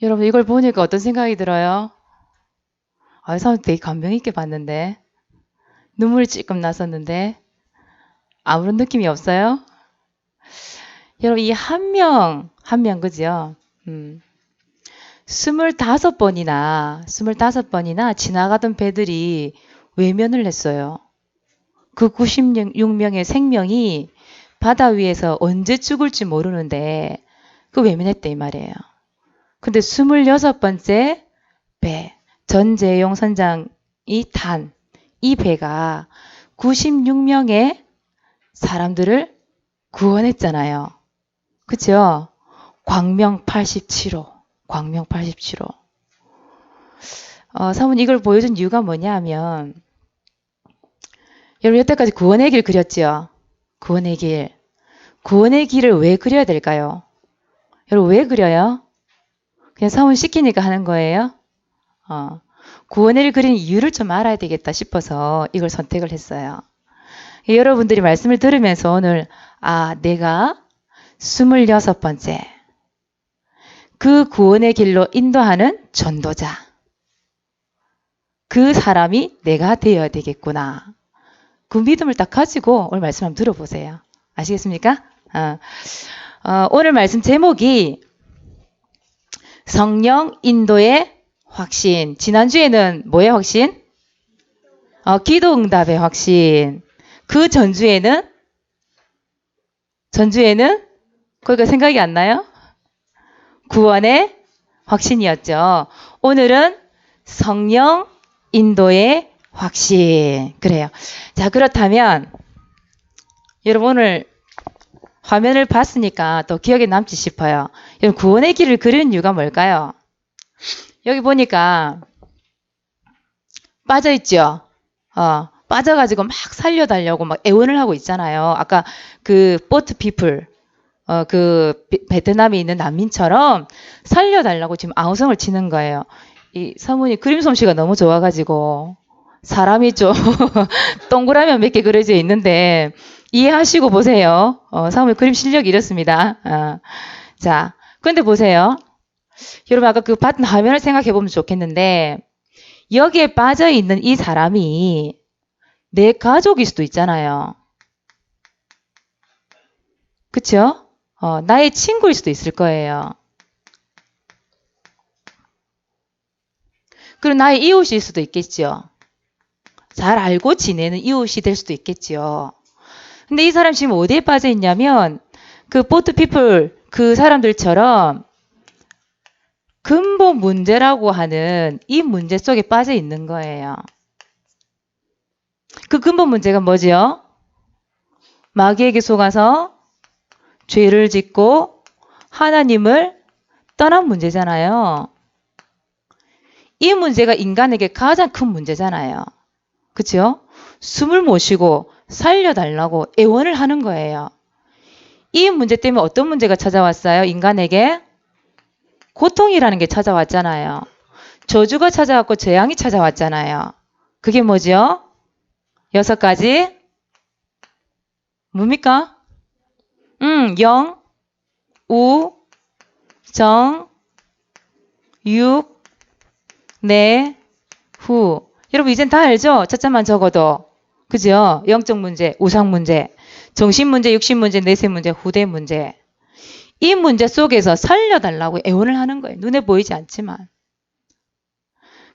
여러분 이걸 보니까 어떤 생각이 들어요? 아, 사람 되게 감명 있게 봤는데 눈물이 찔끔 났었는데 아무런 느낌이 없어요? 여러분 이 한 명 그죠? 25번이나 지나가던 배들이 외면을 했어요. 그 96명의 생명이 바다 위에서 언제 죽을지 모르는데 그 외면했대 이 말이에요. 근데 26번째 배, 전재용 선장이 탄 이 배가 96명의 사람들을 구원했잖아요. 그쵸? 광명 87호. 광명 87호. 사모님 이걸 보여준 이유가 뭐냐 하면 여러분 여태까지 구원의 길 그렸죠? 구원의 길. 구원의 길을 왜 그려야 될까요? 여러분 왜 그려요? 그냥 사모님 시키니까 하는 거예요? 구원의 길 그린 이유를 좀 알아야 되겠다 싶어서 이걸 선택을 했어요. 여러분들이 말씀을 들으면서 오늘 내가 26번째 그 구원의 길로 인도하는 전도자 그 사람이 내가 되어야 되겠구나. 그 믿음을 딱 가지고 오늘 말씀 한번 들어보세요. 아시겠습니까? 오늘 말씀 제목이 성령 인도의 확신. 지난주에는 뭐의 확신? 기도응답의 확신. 그 전주에는 거기가 생각이 안 나요? 구원의 확신이었죠. 오늘은 성령 인도의 확신. 그래요. 자, 그렇다면 여러분 오늘 화면을 봤으니까 또 기억에 남지 싶어요. 여러분 구원의 길을 그리는 이유가 뭘까요? 여기 보니까 빠져있죠? 빠져가지고 막 살려달라고 막 애원을 하고 있잖아요. 아까 그 보트 피플, 그 베트남에 있는 난민처럼 살려달라고 지금 아우성을 치는 거예요. 이 사모님 그림 솜씨가 너무 좋아가지고 사람이 좀 동그라미 몇 개 그려져 있는데 이해하시고 보세요. 사모님 그림 실력이 이렇습니다. 자, 그런데 보세요. 여러분 아까 그 봤던 화면을 생각해 보면 좋겠는데 여기에 빠져 있는 이 사람이 내 가족일 수도 있잖아요. 그쵸? 나의 친구일 수도 있을 거예요. 그리고 나의 이웃일 수도 있겠죠. 잘 알고 지내는 이웃이 될 수도 있겠죠. 근데 이 사람 지금 어디에 빠져 있냐면 그 보트 피플 그 사람들처럼 근본 문제라고 하는 이 문제 속에 빠져 있는 거예요. 그 근본 문제가 뭐지요? 마귀에게 속아서 죄를 짓고 하나님을 떠난 문제잖아요. 이 문제가 인간에게 가장 큰 문제잖아요. 그쵸? 숨을 못 쉬고 살려달라고 애원을 하는 거예요. 이 문제 때문에 어떤 문제가 찾아왔어요? 인간에게? 고통이라는 게 찾아왔잖아요. 저주가 찾아왔고 재앙이 찾아왔잖아요. 그게 뭐죠? 6가지? 뭡니까? 영, 우, 정, 육, 내, 후. 여러분 이젠 다 알죠? 첫자만 적어도. 그죠? 영적 문제, 우상 문제, 정신 문제, 육신 문제, 내세 문제, 후대 문제. 이 문제 속에서 살려달라고 애원을 하는 거예요. 눈에 보이지 않지만.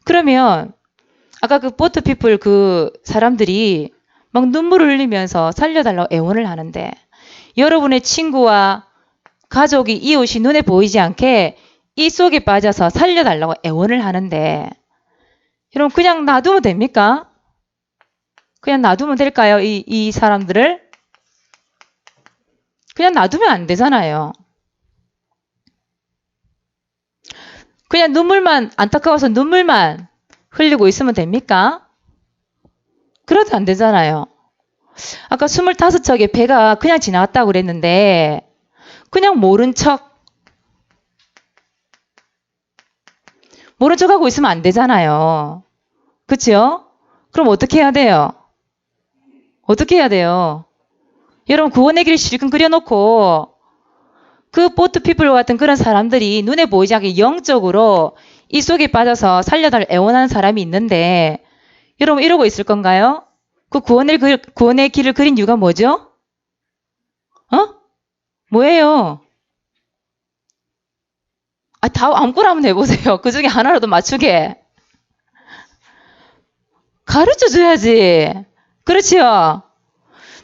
그러면 아까 그 보트피플 그 사람들이 막 눈물을 흘리면서 살려달라고 애원을 하는데 여러분의 친구와 가족이 이웃이 눈에 보이지 않게 이 속에 빠져서 살려달라고 애원을 하는데 여러분 그냥 놔두면 됩니까? 그냥 놔두면 될까요? 이 사람들을? 그냥 놔두면 안 되잖아요. 그냥 안타까워서 눈물만 흘리고 있으면 됩니까? 그래도 안 되잖아요. 아까 25척의 배가 그냥 지나갔다고 그랬는데 그냥 모른 척하고 있으면 안 되잖아요. 그쵸? 그럼 어떻게 해야 돼요? 어떻게 해야 돼요? 여러분 구원의 길을 실컷 그려놓고 그 보트 피플 같은 그런 사람들이 눈에 보이지 않게 영적으로 이 속에 빠져서 살려달 애원하는 사람이 있는데 여러분 이러고 있을 건가요? 그 구원의 길을 그린 이유가 뭐죠? 뭐예요? 다 아무거나 한번 해보세요. 그 중에 하나라도 맞추게. 가르쳐 줘야지. 그렇지요?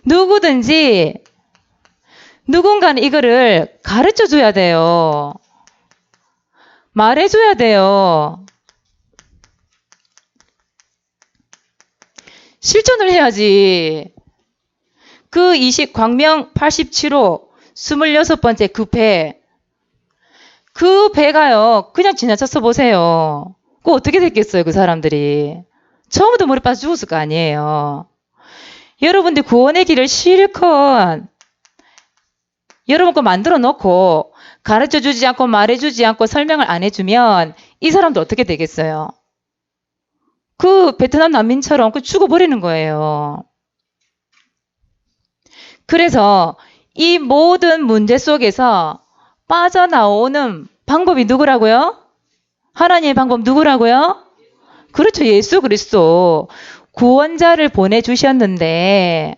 누구든지 누군가는 이거를 가르쳐 줘야 돼요. 말해 줘야 돼요. 실천을 해야지. 그 광명 87호 26번째 그 배가요. 그냥 지나쳤어 보세요. 그거 어떻게 됐겠어요, 그 사람들이. 처음부터 물에 빠져 죽었을 거 아니에요. 여러분들 구원의 길을 실컷 여러분 거 만들어 놓고 가르쳐 주지 않고 말해 주지 않고 설명을 안 해주면 이 사람들 어떻게 되겠어요? 그 베트남 난민처럼 죽어버리는 거예요. 그래서 이 모든 문제 속에서 빠져나오는 방법이 누구라고요? 하나님의 방법 누구라고요? 그렇죠. 예수 그리스도. 구원자를 보내주셨는데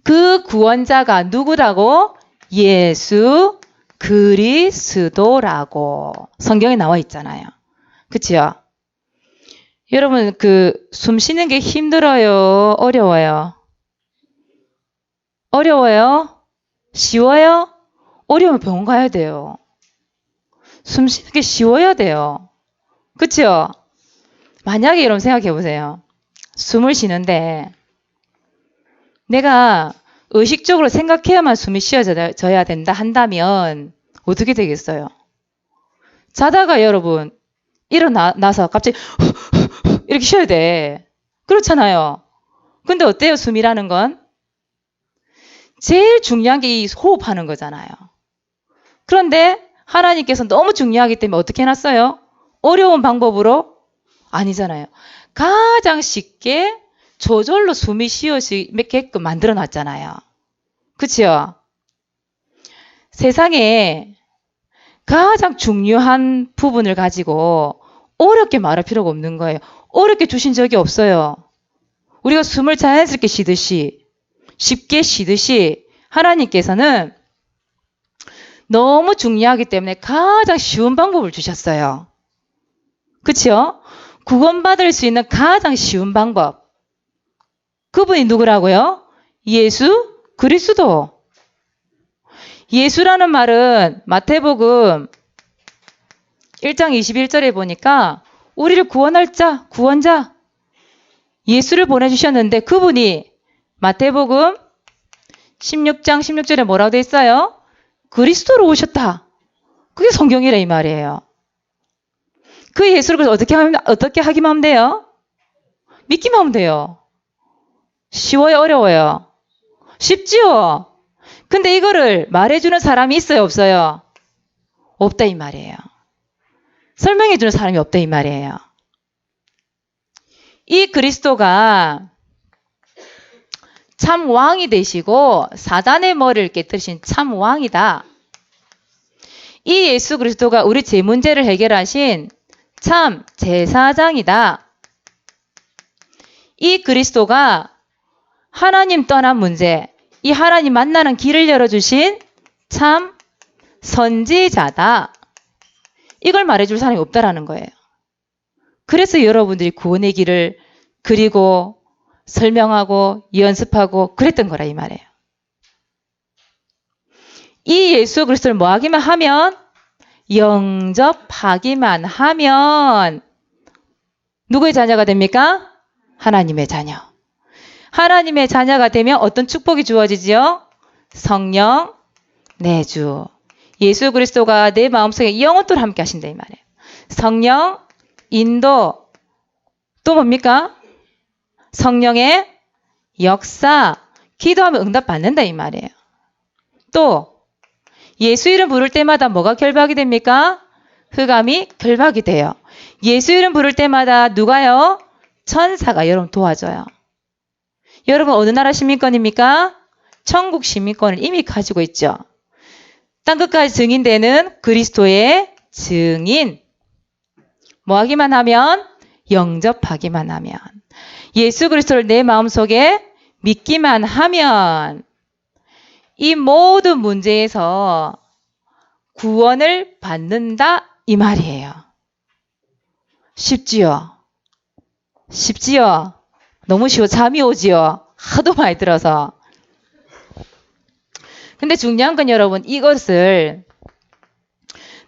그 구원자가 누구라고? 예수 그리스도라고 성경에 나와 있잖아요. 그치요? 여러분 숨 쉬는 게 힘들어요? 어려워요? 어려워요? 쉬워요? 어려우면 병원 가야 돼요. 숨 쉬는 게 쉬워야 돼요. 그쵸? 만약에 여러분 생각해 보세요. 숨을 쉬는데 내가 의식적으로 생각해야만 숨이 쉬어져야 된다 한다면 어떻게 되겠어요? 자다가 여러분 일어나서 갑자기 이렇게 쉬어야 돼. 그렇잖아요. 근데 어때요? 숨이라는 건? 제일 중요한 게 이 호흡하는 거잖아요. 그런데 하나님께서 너무 중요하기 때문에 어떻게 해놨어요? 어려운 방법으로? 아니잖아요. 가장 쉽게 저절로 숨이 쉬어지게끔 만들어놨잖아요. 그치요? 세상에 가장 중요한 부분을 가지고 어렵게 말할 필요가 없는 거예요. 어렵게 주신 적이 없어요. 우리가 숨을 자연스럽게 쉬듯이 쉽게 쉬듯이 하나님께서는 너무 중요하기 때문에 가장 쉬운 방법을 주셨어요. 그치요? 구원받을 수 있는 가장 쉬운 방법. 그분이 누구라고요? 예수 그리스도. 예수라는 말은 마태복음 1장 21절에 보니까 우리를 구원할 자, 구원자 예수를 보내주셨는데 그분이 마태복음 16장 16절에 뭐라고 돼 있어요? 그리스도로 오셨다. 그게 성경이래 이 말이에요. 그 예수를 어떻게 하기만 하면 돼요? 믿기만 하면 돼요. 쉬워요? 어려워요? 쉽지요? 근데 이거를 말해주는 사람이 있어요? 없어요? 없다 이 말이에요. 설명해주는 사람이 없다 이 말이에요. 이 그리스도가 참 왕이 되시고 사단의 머리를 깨뜨리신 참 왕이다. 이 예수 그리스도가 우리 죄 문제를 해결하신 참 제사장이다. 이 그리스도가 하나님 떠난 문제, 이 하나님 만나는 길을 열어주신 참 선지자다. 이걸 말해줄 사람이 없다라는 거예요. 그래서 여러분들이 구원의 길을 그리고 설명하고 연습하고 그랬던 거라 이 말이에요. 이 예수 그리스도를 뭐 하기만 하면 영접하기만 하면 누구의 자녀가 됩니까? 하나님의 자녀. 하나님의 자녀가 되면 어떤 축복이 주어지지요? 성령 내주. 예수 그리스도가 내 마음속에 영원토록 함께 하신다 이 말이에요. 성령 인도 또 뭡니까? 성령의 역사 기도하면 응답받는다 이 말이에요. 또 예수 이름 부를 때마다 뭐가 결박이 됩니까? 흑암이 결박이 돼요. 예수 이름 부를 때마다 누가요? 천사가 여러분 도와줘요. 여러분 어느 나라 시민권입니까? 천국 시민권을 이미 가지고 있죠. 땅끝까지 증인되는 그리스도의 증인. 뭐 하기만 하면? 영접하기만 하면. 예수 그리스도를 내 마음속에 믿기만 하면 이 모든 문제에서 구원을 받는다 이 말이에요. 쉽지요? 쉽지요? 너무 쉬워. 잠이 오지요? 하도 많이 들어서. 근데 중요한 건 여러분, 이것을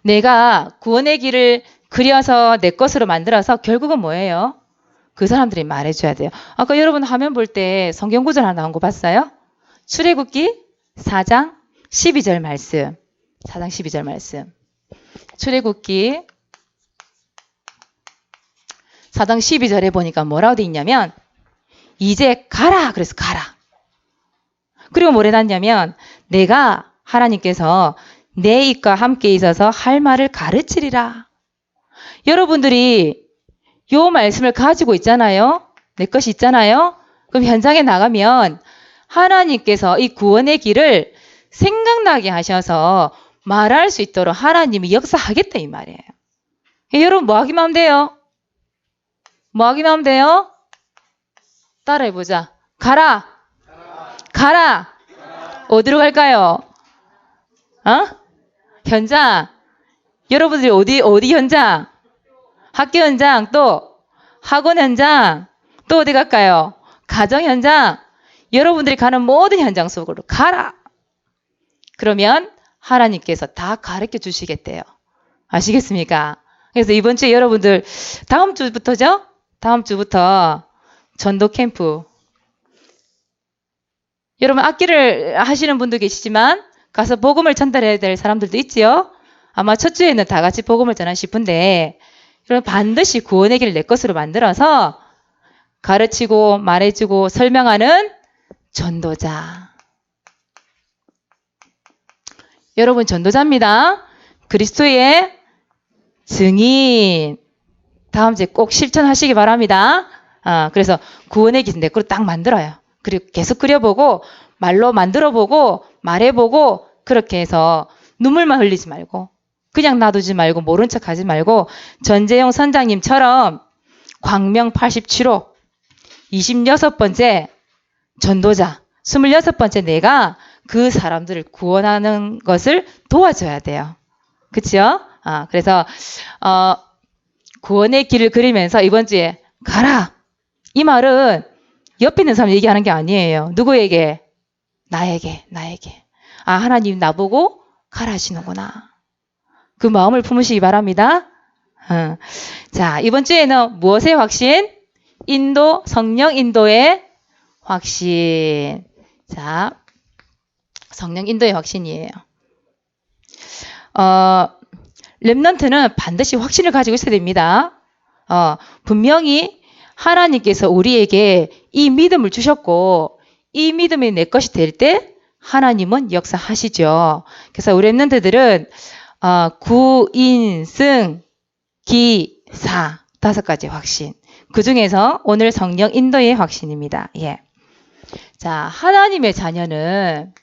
내가 구원의 길을 그려서 내 것으로 만들어서 결국은 뭐예요? 그 사람들이 말해줘야 돼요. 아까 여러분 화면 볼 때 성경 구절 하나 나온 거 봤어요? 출애굽기 4장 12절 말씀. 4장 12절 말씀. 출애굽기 4장 12절에 보니까 뭐라고 돼 있냐면 이제 가라. 그래서 가라. 그리고 뭐래 놨냐면 내가 하나님께서 내 입과 함께 있어서 할 말을 가르치리라. 여러분들이 요 말씀을 가지고 있잖아요. 내 것이 있잖아요. 그럼 현장에 나가면 하나님께서 이 구원의 길을 생각나게 하셔서 말할 수 있도록 하나님이 역사하겠다 이 말이에요. 여러분 뭐 하기만 하면 돼요? 뭐 하기만 하면 돼요? 따라해보자. 가라. 가라. 어디로 갈까요? 현장. 여러분들이 어디 현장? 학교 현장, 또 학원 현장, 또 어디 갈까요? 가정 현장. 여러분들이 가는 모든 현장 속으로 가라. 그러면 하나님께서 다 가르쳐 주시겠대요. 아시겠습니까? 그래서 이번 주에 여러분들 다음 주부터죠? 다음 주부터 전도 캠프. 여러분 악기를 하시는 분도 계시지만 가서 복음을 전달해야 될 사람들도 있지요. 아마 첫 주에는 다 같이 복음을 전하고 싶은데 여러분 반드시 구원의 길을 내 것으로 만들어서 가르치고 말해주고 설명하는 전도자. 여러분 전도자입니다. 그리스도의 증인. 다음 주에 꼭 실천하시기 바랍니다. 그래서 구원의 길 내 거로 딱 만들어요. 그리고 계속 그려보고 말로 만들어보고 말해보고 그렇게 해서 눈물만 흘리지 말고 그냥 놔두지 말고 모른 척 하지 말고 전재용 선장님처럼 광명 87호 26번째 전도자 26번째 내가 그 사람들을 구원하는 것을 도와줘야 돼요. 그치요? 그래서 구원의 길을 그리면서 이번 주에 가라. 이 말은 옆에 있는 사람 얘기하는 게 아니에요. 누구에게? 나에게. 하나님 나보고 가라 하시는구나. 그 마음을 품으시기 바랍니다. 자, 이번 주에는 무엇의 확신? 성령 인도의 확신. 자, 성령 인도의 확신이에요. 렘넌트는 반드시 확신을 가지고 있어야 됩니다. 분명히 하나님께서 우리에게 이 믿음을 주셨고 이 믿음이 내 것이 될 때 하나님은 역사하시죠. 그래서 우리 렘넌트들은 구인승 기사 5가지 확신. 그 중에서 오늘 성령 인도의 확신입니다. 예. 자, 하나님의 자녀는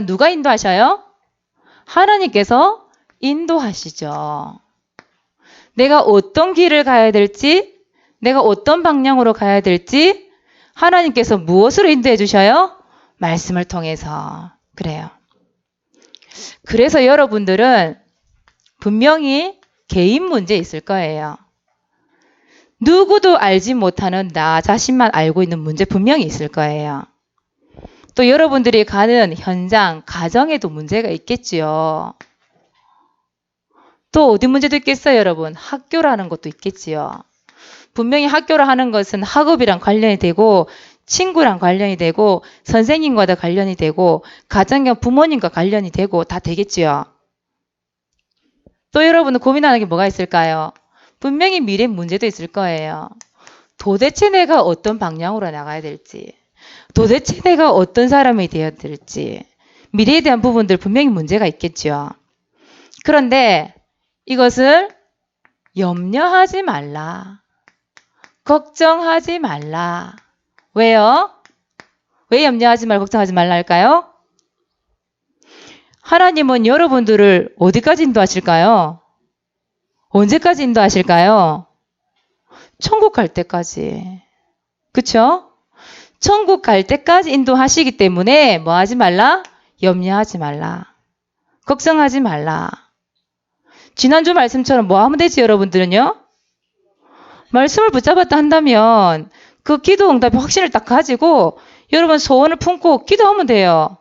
누가 인도하셔요? 하나님께서 인도하시죠. 내가 어떤 길을 가야 될지, 내가 어떤 방향으로 가야 될지 하나님께서 무엇으로 인도해 주셔요? 말씀을 통해서. 그래요. 그래서 여러분들은 분명히 개인 문제 있을 거예요. 누구도 알지 못하는 나 자신만 알고 있는 문제 분명히 있을 거예요. 또 여러분들이 가는 현장, 가정에도 문제가 있겠지요. 또 어디 문제도 있겠어요, 여러분? 학교라는 것도 있겠지요. 분명히 학교를 하는 것은 학업이랑 관련이 되고 친구랑 관련이 되고 선생님과도 관련이 되고 가정과 부모님과 관련이 되고 다 되겠지요. 또 여러분은 고민하는 게 뭐가 있을까요? 분명히 미래 문제도 있을 거예요. 도대체 내가 어떤 방향으로 나가야 될지, 도대체 내가 어떤 사람이 되어야 될지, 미래에 대한 부분들 분명히 문제가 있겠죠. 그런데 이것을 염려하지 말라. 걱정하지 말라. 왜요? 왜 염려하지 말고 걱정하지 말라 할까요? 하나님은 여러분들을 어디까지 인도하실까요? 언제까지 인도하실까요? 천국 갈 때까지. 그쵸? 천국 갈 때까지 인도하시기 때문에 뭐 하지 말라? 염려하지 말라. 걱정하지 말라. 지난주 말씀처럼 뭐 하면 되지, 여러분들은요? 말씀을 붙잡았다 한다면 그 기도 응답의 확신을 딱 가지고 여러분 소원을 품고 기도하면 돼요.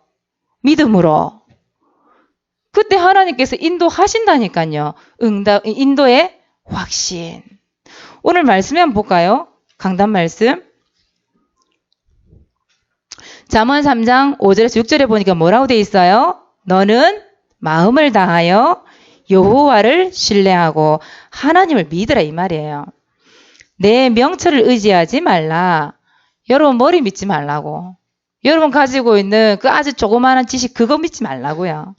믿음으로. 그때 하나님께서 인도하신다니까요. 인도의 확신. 오늘 말씀에 한번 볼까요? 강단 말씀. 잠언 3장 5절에서 6절에 보니까 뭐라고 돼 있어요? 너는 마음을 다하여 여호와를 신뢰하고 하나님을 믿으라 이 말이에요. 내 명철을 의지하지 말라. 여러분 머리 믿지 말라고. 여러분 가지고 있는 그 아주 조그마한 지식 그거 믿지 말라고요.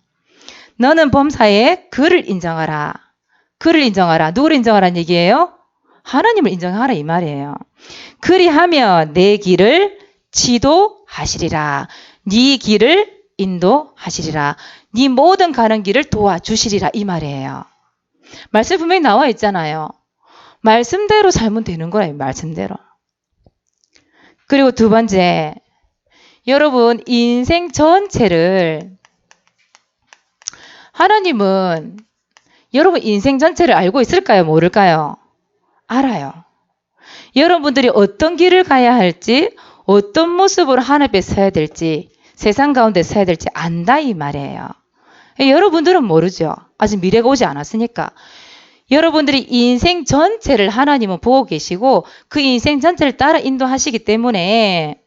너는 범사에 그를 인정하라. 그를 인정하라. 누구를 인정하라는 얘기예요? 하나님을 인정하라 이 말이에요. 그리하면 내 길을 지도하시리라. 네 길을 인도하시리라. 네 모든 가는 길을 도와주시리라 이 말이에요. 말씀 분명히 나와 있잖아요. 말씀대로 살면 되는 거예요. 말씀대로. 그리고 두 번째, 여러분 인생 전체를 하나님은 여러분 인생 전체를 알고 있을까요? 모를까요? 알아요. 여러분들이 어떤 길을 가야 할지, 어떤 모습으로 하나님 앞에 서야 될지, 세상 가운데 서야 될지 안다 이 말이에요. 여러분들은 모르죠. 아직 미래가 오지 않았으니까. 여러분들이 인생 전체를 하나님은 보고 계시고 그 인생 전체를 따라 인도하시기 때문에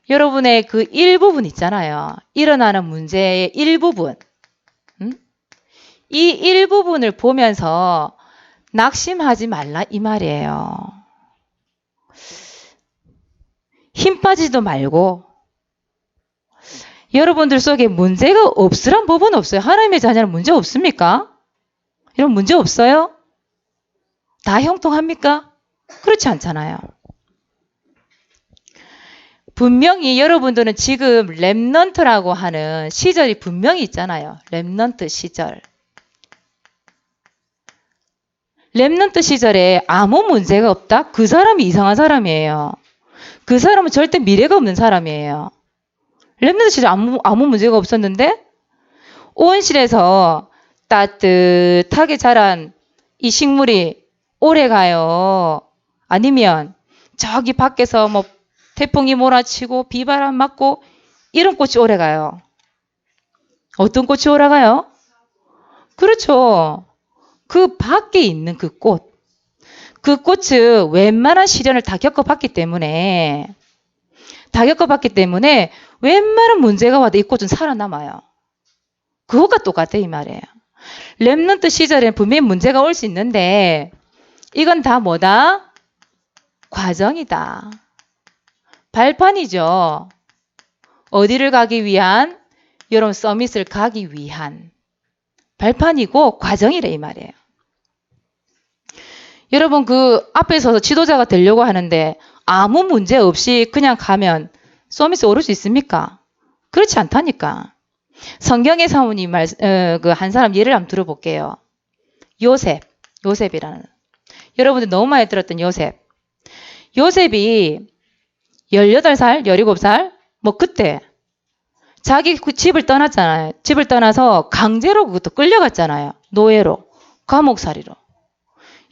여러분의 그 일부분 있잖아요. 일어나는 문제의 일부분. 이 일부분을 보면서 낙심하지 말라 이 말이에요. 힘 빠지지도 말고 여러분들 속에 문제가 없으란 법은 없어요. 하나님의 자녀는 문제 없습니까? 이런 문제 없어요? 다 형통합니까? 그렇지 않잖아요. 분명히 여러분들은 지금 렘넌트라고 하는 시절이 분명히 있잖아요. 렘넌트 시절. 렘넌트 시절에 아무 문제가 없다? 그 사람이 이상한 사람이에요. 그 사람은 절대 미래가 없는 사람이에요. 렘넌트 시절에 아무 문제가 없었는데 온실에서 따뜻하게 자란 이 식물이 오래 가요. 아니면 저기 밖에서 뭐 태풍이 몰아치고 비바람 맞고 이런 꽃이 오래 가요. 어떤 꽃이 오래 가요? 그렇죠. 그 밖에 있는 그 꽃. 그 꽃은 웬만한 시련을 다 겪어봤기 때문에 웬만한 문제가 와도 이 꽃은 살아남아요. 그것과 똑같아 이 말이에요. 렘넌트 시절에는 분명히 문제가 올 수 있는데 이건 다 뭐다? 과정이다. 발판이죠. 어디를 가기 위한? 여러분 서밋을 가기 위한 발판이고 과정이래 이 말이에요. 여러분 그 앞에 서서 지도자가 되려고 하는데 아무 문제 없이 그냥 가면 서밋에 오를 수 있습니까? 그렇지 않다니까. 성경의 사모님 한 사람 예를 한번 들어볼게요. 요셉이라는. 여러분들 너무 많이 들었던 요셉. 요셉이 18살, 17살 뭐 그때 자기 집을 떠났잖아요. 집을 떠나서 강제로 그것도 끌려갔잖아요. 노예로. 감옥살이로.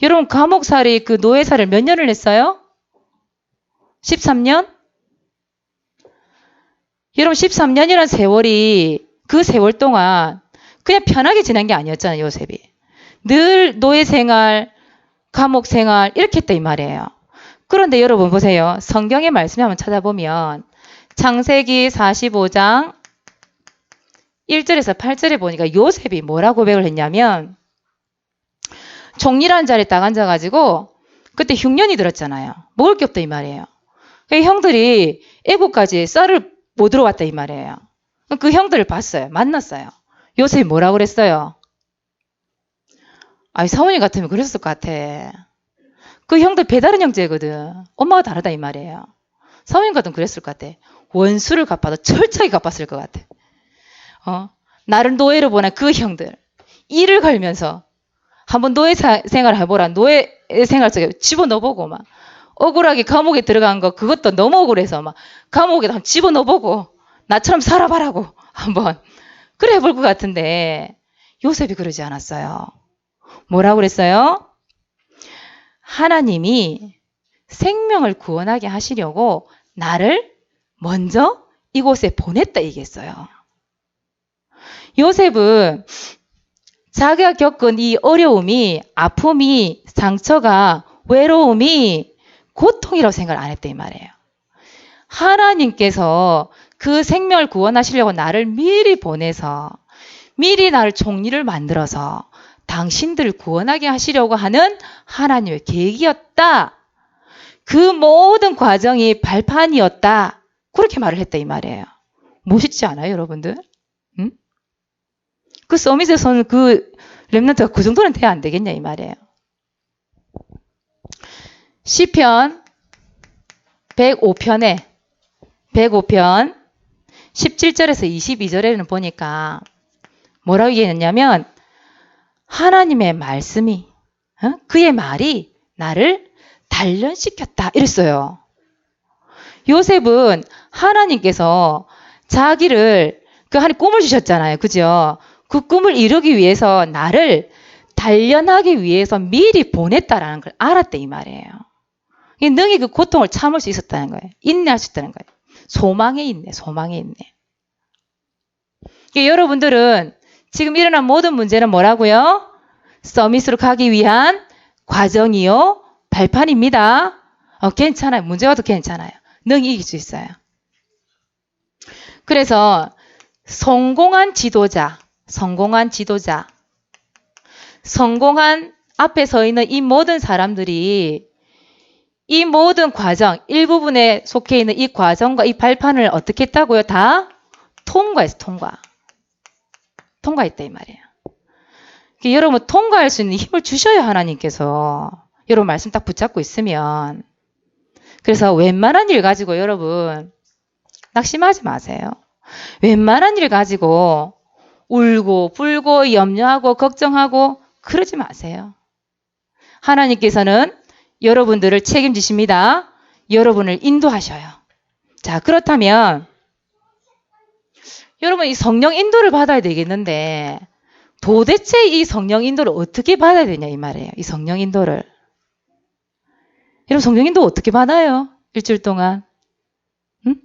여러분 감옥살이 그 노예살이를 몇 년을 했어요? 13년? 여러분 13년이라는 세월이 그 세월 동안 그냥 편하게 지난 게 아니었잖아요. 요셉이. 늘 노예 생활, 감옥 생활 이렇게 했다 이 말이에요. 그런데 여러분 보세요. 성경의 말씀을 한번 찾아보면 창세기 45장 1절에서 8절에 보니까 요셉이 뭐라고 고백을 했냐면 종리라는 자리에 딱 앉아가지고 그때 흉년이 들었잖아요. 먹을 게 없다 이 말이에요. 형들이 애국까지 쌀을 못 들어왔다 이 말이에요. 그 형들을 봤어요. 만났어요. 요셉이 뭐라고 그랬어요? 아이 사모님 같으면 그랬을 것 같아. 그 형들 배다른 형제거든. 엄마가 다르다 이 말이에요. 사모님 같으면 그랬을 것 같아. 원수를 갚아도 철저하게 갚았을 것 같아. 나를 노예로 보낸 그 형들. 이를 걸면서 한번 노예 생활을 해보라. 노예 생활 속에 집어넣어보고 막 억울하게 감옥에 들어간 거 그것도 너무 억울해서 막 감옥에 한번 집어넣어보고 나처럼 살아봐라고 한번 그래 해볼 것 같은데 요셉이 그러지 않았어요. 뭐라고 그랬어요? 하나님이 생명을 구원하게 하시려고 나를 먼저 이곳에 보냈다 얘기했어요. 요셉은 자기가 겪은 이 어려움이, 아픔이, 상처가, 외로움이 고통이라고 생각을 안 했다 이 말이에요. 하나님께서 그 생명을 구원하시려고 나를 미리 보내서 미리 나를 총리를 만들어서 당신들을 구원하게 하시려고 하는 하나님의 계획이었다. 그 모든 과정이 발판이었다. 그렇게 말을 했다 이 말이에요. 멋있지 않아요 여러분들? 응? 그 서밋에서는 그 렘넌트가 그 정도는 돼야 안 되겠냐 이 말이에요. 시편 105편 17절에서 22절에는 보니까 뭐라고 얘기했냐면 하나님의 말씀이 그의 말이 나를 단련시켰다 이랬어요. 요셉은 하나님께서 자기를 하나님 꿈을 주셨잖아요. 그죠? 그 꿈을 이루기 위해서 나를 단련하기 위해서 미리 보냈다라는 걸 알았대 이 말이에요. 능히 그 고통을 참을 수 있었다는 거예요. 인내할 수 있다는 거예요. 소망에 있네. 소망에 있네. 여러분들은 지금 일어난 모든 문제는 뭐라고요? 서밋으로 가기 위한 과정이요. 발판입니다. 괜찮아요. 문제가 더 괜찮아요. 능히 이길 수 있어요. 그래서 성공한 앞에 서 있는 이 모든 사람들이 이 모든 과정, 일부분에 속해 있는 이 과정과 이 발판을 어떻게 했다고요? 다 통과했어, 통과했다 이 말이에요. 여러분 통과할 수 있는 힘을 주셔야 하나님께서 여러분 말씀 딱 붙잡고 있으면 그래서 웬만한 일 가지고 여러분 낙심하지 마세요. 웬만한 일 가지고 울고 불고 염려하고 걱정하고 그러지 마세요. 하나님께서는 여러분들을 책임지십니다. 여러분을 인도하셔요. 자, 그렇다면 여러분 이 성령 인도를 받아야 되겠는데 도대체 이 성령 인도를 어떻게 받아야 되냐 이 말이에요. 이 성령 인도를. 여러분 성령 인도 어떻게 받아요? 일주일 동안. 응?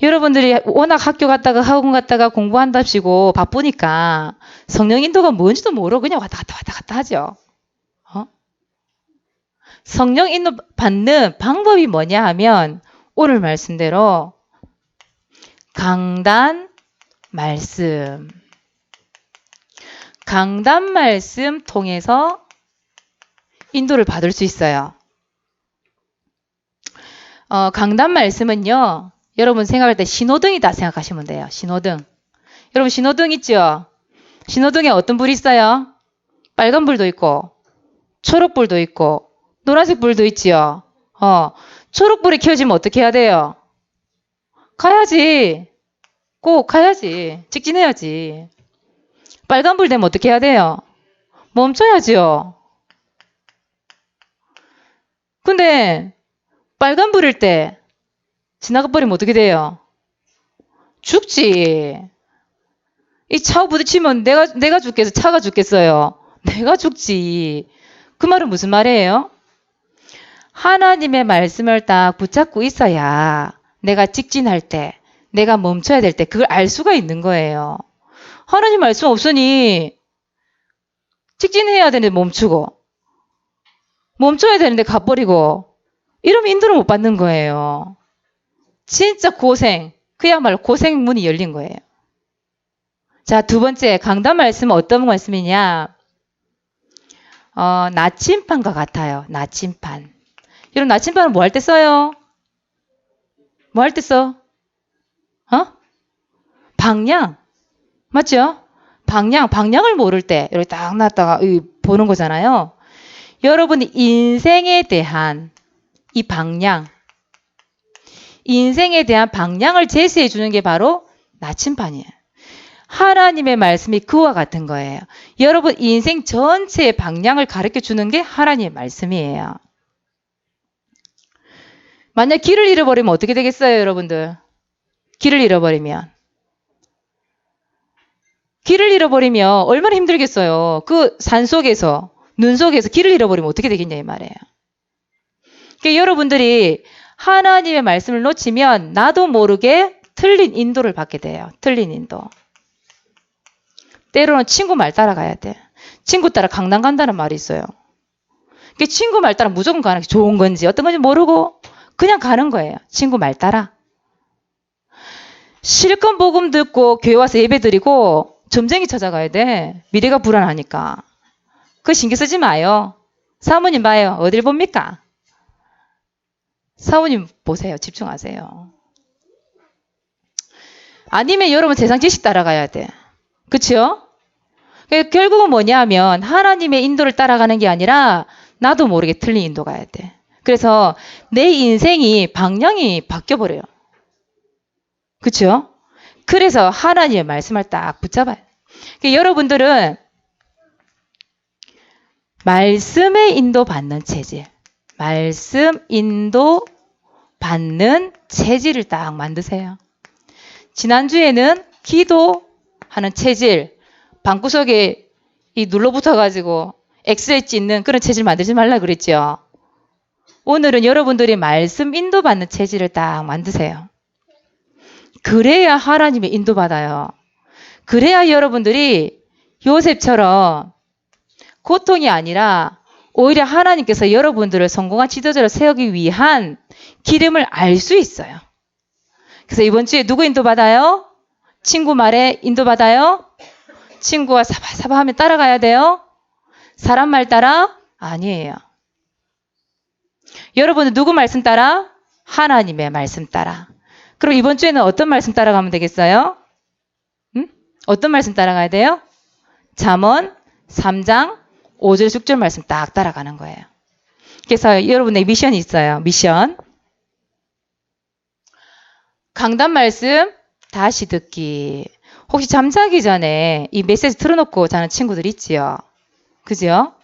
여러분들이 워낙 학교 갔다가 학원 갔다가 공부한답시고 바쁘니까 성령 인도가 뭔지도 모르고 그냥 왔다 갔다 하죠. 성령 인도 받는 방법이 뭐냐 하면 오늘 말씀대로 강단 말씀 통해서 인도를 받을 수 있어요. 강단 말씀은요. 여러분 생각할 때 신호등이다 생각하시면 돼요. 신호등. 여러분 신호등 있죠? 신호등에 어떤 불이 있어요? 빨간 불도 있고 초록불도 있고 노란색 불도 있지요. 초록불이 켜지면 어떻게 해야 돼요? 가야지. 꼭 가야지. 직진해야지. 빨간불 되면 어떻게 해야 돼요? 멈춰야지요. 근데 빨간불일 때 지나가 버리면 어떻게 돼요? 죽지. 이 차 부딪히면 내가 죽겠어? 차가 죽겠어요? 내가 죽지. 그 말은 무슨 말이에요? 하나님의 말씀을 딱 붙잡고 있어야 내가 직진할 때, 내가 멈춰야 될 때 그걸 알 수가 있는 거예요. 하나님 말씀 없으니 직진해야 되는데 멈추고 멈춰야 되는데 가버리고 이러면 인도를 못 받는 거예요. 진짜 고생, 그야말로 고생 문이 열린 거예요. 자, 두 번째 강단 말씀은 어떤 말씀이냐? 나침판과 같아요. 나침판. 여러분 나침판은 뭐 할 때 써요? 뭐 할 때 써? 방향. 맞죠? 방향을 모를 때 이렇게 딱 놨다가 보는 거잖아요. 여러분 인생에 대한 이 방향, 인생에 대한 방향을 제시해 주는 게 바로 나침반이에요. 하나님의 말씀이 그와 같은 거예요. 여러분 인생 전체의 방향을 가르쳐 주는 게 하나님의 말씀이에요. 만약 길을 잃어버리면 어떻게 되겠어요, 여러분들? 길을 잃어버리면 얼마나 힘들겠어요. 그 산속에서, 눈 속에서 길을 잃어버리면 어떻게 되겠냐 이 말이에요. 그러니까 여러분들이 하나님의 말씀을 놓치면 나도 모르게 틀린 인도를 받게 돼요. 틀린 인도. 때로는 친구 말 따라가야 돼. 친구 따라 강남 간다는 말이 있어요. 그러니까 친구 말 따라 무조건 가는 게 좋은 건지 어떤 건지 모르고 그냥 가는 거예요. 친구 말 따라. 실컷 복음 듣고 교회 와서 예배 드리고 점쟁이 찾아가야 돼. 미래가 불안하니까. 그거 신경 쓰지 마요. 사모님 봐요. 어딜 봅니까? 사모님 보세요. 집중하세요. 아니면 여러분 세상 지식 따라가야 돼. 그쵸? 결국은 뭐냐면 하나님의 인도를 따라가는 게 아니라 나도 모르게 틀린 인도 가야 돼. 그래서 내 인생이 방향이 바뀌어버려요. 그쵸? 그래서 하나님의 말씀을 딱 붙잡아요. 그러니까 여러분들은 말씀의 인도 받는 체질, 말씀 인도 받는 체질을 딱 만드세요. 지난주에는 기도하는 체질, 방구석에 이 눌러붙어가지고 엑스레이 찍는 그런 체질 만들지 말라 그랬죠. 오늘은 여러분들이 말씀 인도받는 체질을 딱 만드세요. 그래야 하나님의 인도받아요. 그래야 여러분들이 요셉처럼 고통이 아니라 오히려 하나님께서 여러분들을 성공한 지도자로 세우기 위한 기름을 알 수 있어요. 그래서 이번 주에 누구 인도받아요? 친구 말에 인도받아요? 친구가 사바사바 하면 따라가야 돼요? 사람 말 따라? 아니에요. 여러분은 누구 말씀 따라? 하나님의 말씀 따라. 그럼 이번 주에는 어떤 말씀 따라가면 되겠어요? 어떤 말씀 따라가야 돼요? 잠언 3장 5절 6절 말씀 딱 따라가는 거예요. 그래서 여러분의 미션이 있어요. 미션. 강단 말씀 다시 듣기. 혹시 잠자기 전에 이 메시지 틀어놓고 자는 친구들 있지요? 그죠?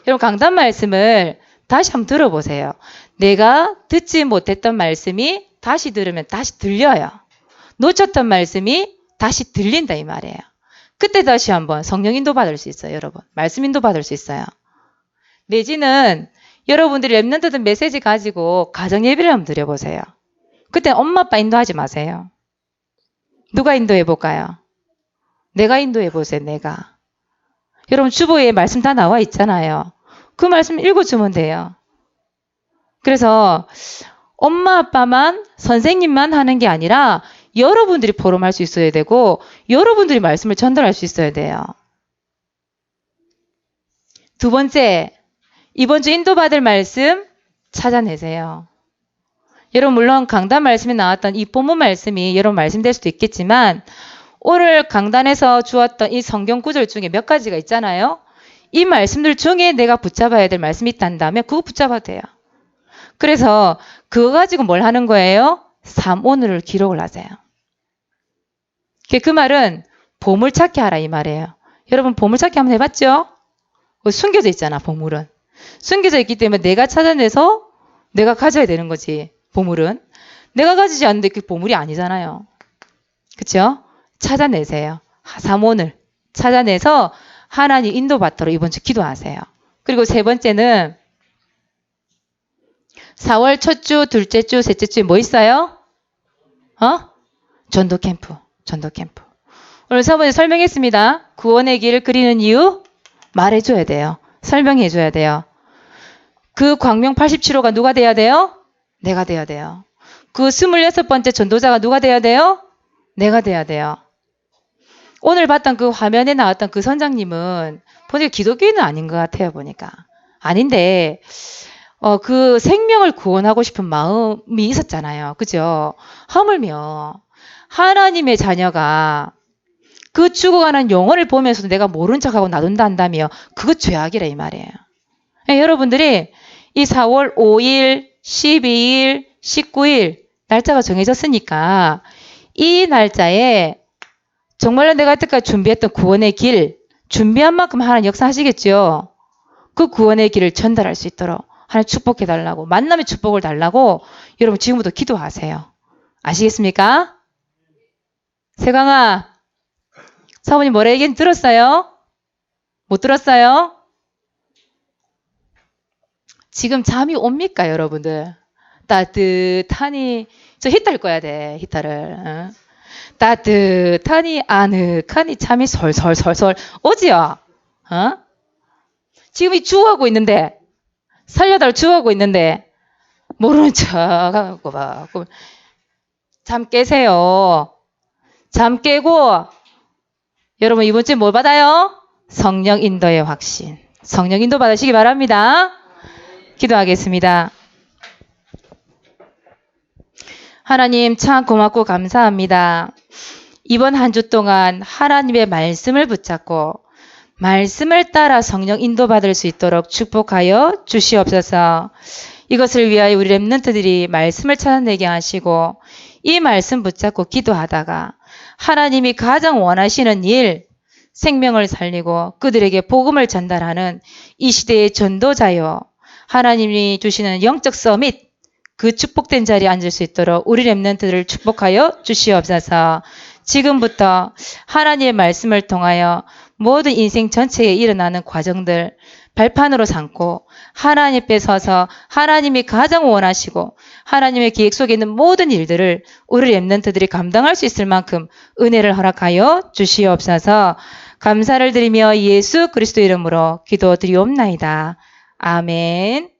여러분 강단 말씀을 다시 한번 들어보세요. 내가 듣지 못했던 말씀이 다시 들으면 다시 들려요. 놓쳤던 말씀이 다시 들린다 이 말이에요. 그때 다시 한번 성령 인도 받을 수 있어요. 여러분. 말씀 인도 받을 수 있어요. 내지는 여러분들이 랩런트들 메시지 가지고 가정 예배를 한번 드려보세요. 그때 엄마 아빠 인도하지 마세요. 누가 인도해 볼까요? 내가 인도해 보세요. 내가. 여러분 주보에 말씀 다 나와 있잖아요. 그 말씀 읽어주면 돼요. 그래서 엄마 아빠만 선생님만 하는 게 아니라 여러분들이 포럼할 수 있어야 되고 여러분들이 말씀을 전달할 수 있어야 돼요. 두 번째, 이번 주 인도받을 말씀 찾아내세요. 여러분 물론 강단 말씀에 나왔던 이 본문 말씀이 여러분 말씀될 수도 있겠지만 오늘 강단에서 주었던 이 성경 구절 중에 몇 가지가 있잖아요. 이 말씀들 중에 내가 붙잡아야 될 말씀이 있단다면 그거 붙잡아도 돼요. 그래서 그거 가지고 뭘 하는 거예요? 삼오늘을 기록을 하세요. 그 말은 보물찾기 하라 이 말이에요. 여러분 보물찾기 한번 해봤죠? 숨겨져 있잖아 보물은. 숨겨져 있기 때문에 내가 찾아내서 내가 가져야 되는 거지. 보물은. 내가 가지지 않는데 그게 보물이 아니잖아요. 그렇죠? 찾아내세요. 삼오늘 찾아내서 하나님 인도받도록 이번 주 기도하세요. 그리고 세 번째는 4월 첫 주, 둘째 주, 셋째 주에 뭐 있어요? 전도 캠프. 전도 캠프. 오늘 사모님 설명했습니다. 구원의 길을 그리는 이유 말해줘야 돼요. 설명해줘야 돼요. 그 광명 87호가 누가 돼야 돼요? 내가 돼야 돼요. 그 26번째 전도자가 누가 돼야 돼요? 내가 돼야 돼요. 오늘 봤던 그 화면에 나왔던 그 선장님은 보니까 기독교인은 아닌 것 같아요. 보니까. 아닌데 그 생명을 구원하고 싶은 마음이 있었잖아요. 그죠? 하물며 하나님의 자녀가 그 죽어가는 영혼을 보면서도 내가 모른 척하고 놔둔다 한다며 그거 죄악이라 이 말이에요. 여러분들이 이 4월 5일, 12일, 19일 날짜가 정해졌으니까 이 날짜에 정말로 내가 여태까지 준비했던 구원의 길, 준비한 만큼 하나님 역사하시겠죠. 그 구원의 길을 전달할 수 있도록 하나님 축복해달라고, 만남의 축복을 달라고 여러분 지금부터 기도하세요. 아시겠습니까? 세강아, 사모님 뭐라 얘기는 들었어요? 못 들었어요? 지금 잠이 옵니까, 여러분들? 따뜻하니, 저 히터를 꺼야 돼, 히터를. 어? 따뜻하니, 아늑하니, 잠이 솔솔솔솔 오지요? 어? 지금 이 주워하고 있는데, 살려달 주워하고 있는데, 모르는 척 하고 막, 잠 깨세요. 잠 깨고, 여러분 이번 주에 뭘 받아요? 성령 인도의 확신. 성령 인도 받으시기 바랍니다. 기도하겠습니다. 하나님 참 고맙고 감사합니다. 이번 한 주 동안 하나님의 말씀을 붙잡고 말씀을 따라 성령 인도받을 수 있도록 축복하여 주시옵소서. 이것을 위하여 우리 렘넌트들이 말씀을 찾아내게 하시고 이 말씀 붙잡고 기도하다가 하나님이 가장 원하시는 일, 생명을 살리고 그들에게 복음을 전달하는 이 시대의 전도자요. 하나님이 주시는 영적 서밋, 그 축복된 자리에 앉을 수 있도록 우리 렘넌트들을 축복하여 주시옵소서. 지금부터 하나님의 말씀을 통하여 모든 인생 전체에 일어나는 과정들 발판으로 삼고 하나님 앞에 서서 하나님이 가장 원하시고 하나님의 계획 속에 있는 모든 일들을 우리 렘넌트들이 감당할 수 있을 만큼 은혜를 허락하여 주시옵소서. 감사를 드리며 예수 그리스도 이름으로 기도드리옵나이다. 아멘.